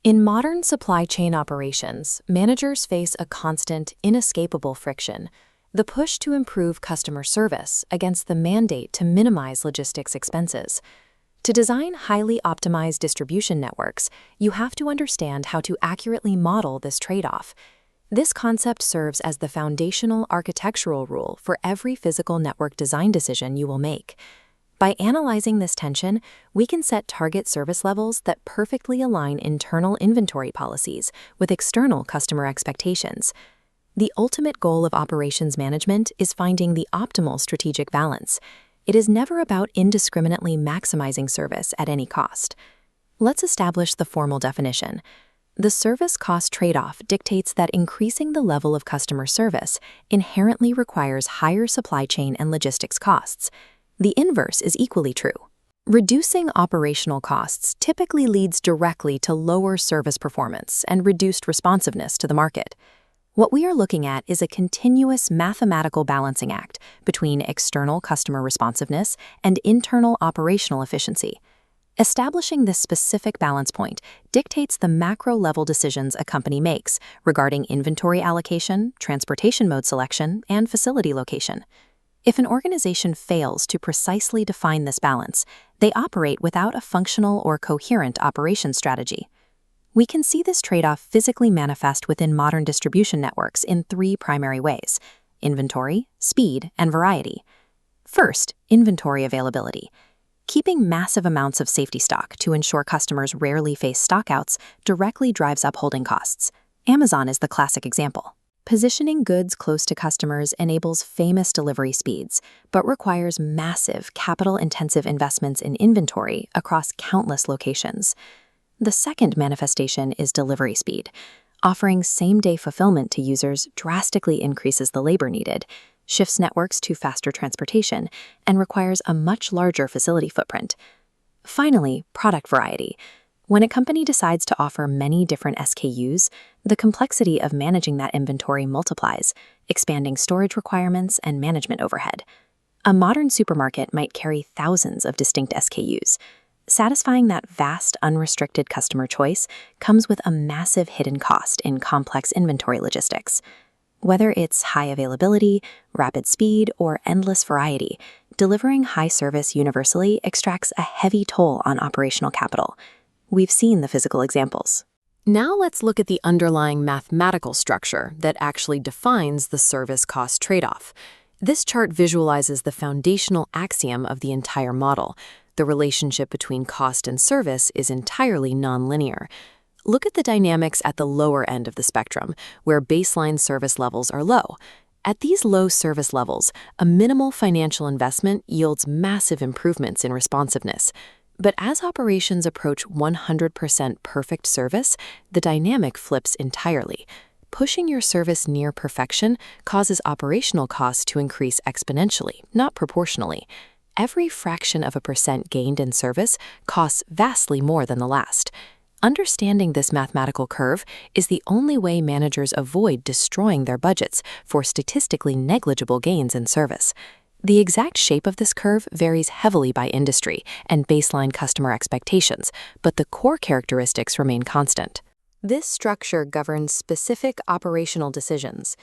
In modern supply chain operations, managers face a constant, inescapable friction: the push to improve customer service against the mandate to minimize logistics expenses. To design highly optimized distribution networks, you have to understand how to accurately model this trade-off. This concept serves as the foundational architectural rule for every physical network design decision you will make. By analyzing this tension, we can set target service levels that perfectly align internal inventory policies with external customer expectations. The ultimate goal of operations management is finding the optimal strategic balance. It is never about indiscriminately maximizing service at any cost. Let's establish the formal definition. The service cost trade-off dictates that increasing the level of customer service inherently requires higher supply chain and logistics costs. The inverse is equally true. Reducing operational costs typically leads directly to lower service performance and reduced responsiveness to the market. What we are looking at is a continuous mathematical balancing act between external customer responsiveness and internal operational efficiency. Establishing this specific balance point dictates the macro-level decisions a company makes regarding inventory allocation, transportation mode selection, and facility location. If an organization fails to precisely define this balance, they operate without a functional or coherent operation strategy. We can see this trade-off physically manifest within modern distribution networks in three primary ways: inventory, speed, and variety. First, inventory availability. Keeping massive amounts of safety stock to ensure customers rarely face stockouts directly drives up holding costs. Amazon is the classic example. Positioning goods close to customers enables famous delivery speeds, but requires massive, capital-intensive investments in inventory across countless locations. The second manifestation is delivery speed. Offering same-day fulfillment to users drastically increases the labor needed, shifts networks to faster transportation, and requires a much larger facility footprint. Finally, product variety. When a company decides to offer many different SKUs, the complexity of managing that inventory multiplies, expanding storage requirements and management overhead. A modern supermarket might carry thousands of distinct SKUs. Satisfying that vast, unrestricted customer choice comes with a massive hidden cost in complex inventory logistics. Whether it's high availability, rapid speed, or endless variety, delivering high service universally extracts a heavy toll on operational capital. We've seen the physical examples. Now let's look at the underlying mathematical structure that actually defines the service cost trade-off. This chart visualizes the foundational axiom of the entire model. The relationship between cost and service is entirely nonlinear. Look at the dynamics at the lower end of the spectrum, where baseline service levels are low. At these low service levels, a minimal financial investment yields massive improvements in responsiveness. But as operations approach 100% perfect service, the dynamic flips entirely. Pushing your service near perfection causes operational costs to increase exponentially, not proportionally. Every fraction of a percent gained in service costs vastly more than the last. Understanding this mathematical curve is the only way managers avoid destroying their budgets for statistically negligible gains in service. The exact shape of this curve varies heavily by industry and baseline customer expectations, but the core characteristics remain constant. This structure governs specific operational decisions.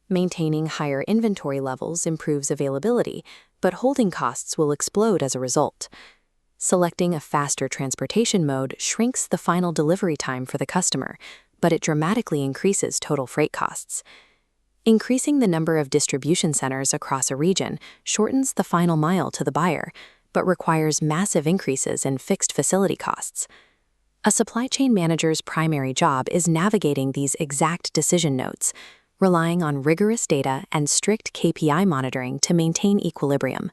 Maintaining higher inventory levels improves availability, but holding costs will explode as a result. Selecting a faster transportation mode shrinks the final delivery time for the customer, but it dramatically increases total freight costs. Increasing the number of distribution centers across a region shortens the final mile to the buyer, but requires massive increases in fixed facility costs. A supply chain manager's primary job is navigating these exact decision nodes, relying on rigorous data and strict KPI monitoring to maintain equilibrium.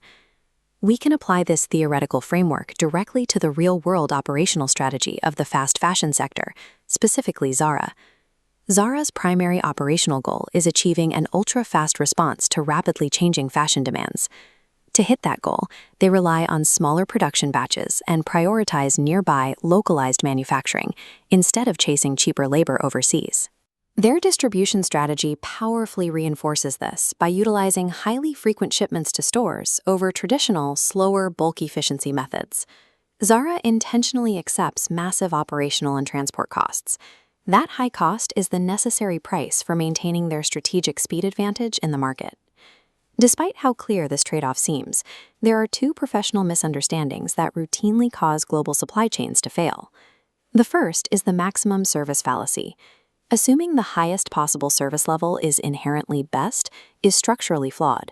We can apply this theoretical framework directly to the real-world operational strategy of the fast fashion sector, specifically Zara. Zara's primary operational goal is achieving an ultra-fast response to rapidly changing fashion demands. To hit that goal, they rely on smaller production batches and prioritize nearby, localized manufacturing instead of chasing cheaper labor overseas. Their distribution strategy powerfully reinforces this by utilizing highly frequent shipments to stores over traditional, slower, bulk efficiency methods. Zara intentionally accepts massive operational and transport costs. That high cost is the necessary price for maintaining their strategic speed advantage in the market. Despite how clear this trade-off seems, there are two professional misunderstandings that routinely cause global supply chains to fail. The first is the maximum service fallacy. Assuming the highest possible service level is inherently best is structurally flawed.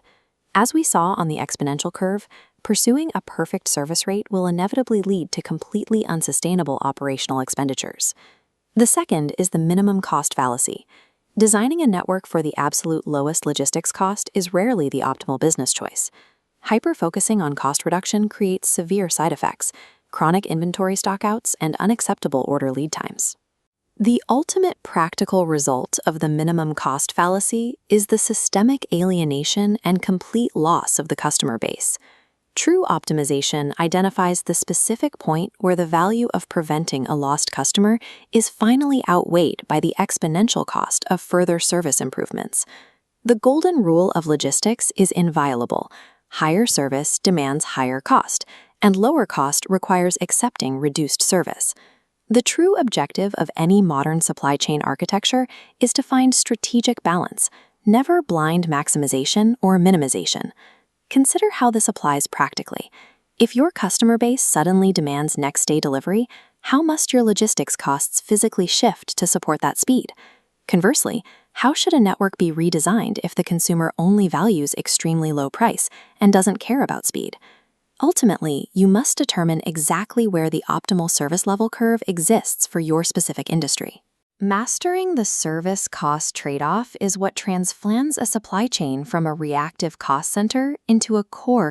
As we saw on the exponential curve, pursuing a perfect service rate will inevitably lead to completely unsustainable operational expenditures. The second is the minimum cost fallacy. Designing a network for the absolute lowest logistics cost is rarely the optimal business choice. Hyper-focusing on cost reduction creates severe side effects, chronic inventory stockouts, and unacceptable order lead times. The ultimate practical result of the minimum cost fallacy is the systemic alienation and complete loss of the customer base. True optimization identifies the specific point where the value of preventing a lost customer is finally outweighed by the exponential cost of further service improvements. The golden rule of logistics is inviolable. Higher service demands higher cost, and lower cost requires accepting reduced service. The true objective of any modern supply chain architecture is to find strategic balance, never blind maximization or minimization. Consider how this applies practically. If your customer base suddenly demands next-day delivery, how must your logistics costs physically shift to support that speed? Conversely, how should a network be redesigned if the consumer only values extremely low price and doesn't care about speed? Ultimately, you must determine exactly where the optimal service level curve exists for your specific industry. Mastering the service cost trade-off is what transplants a supply chain from a reactive cost center into a core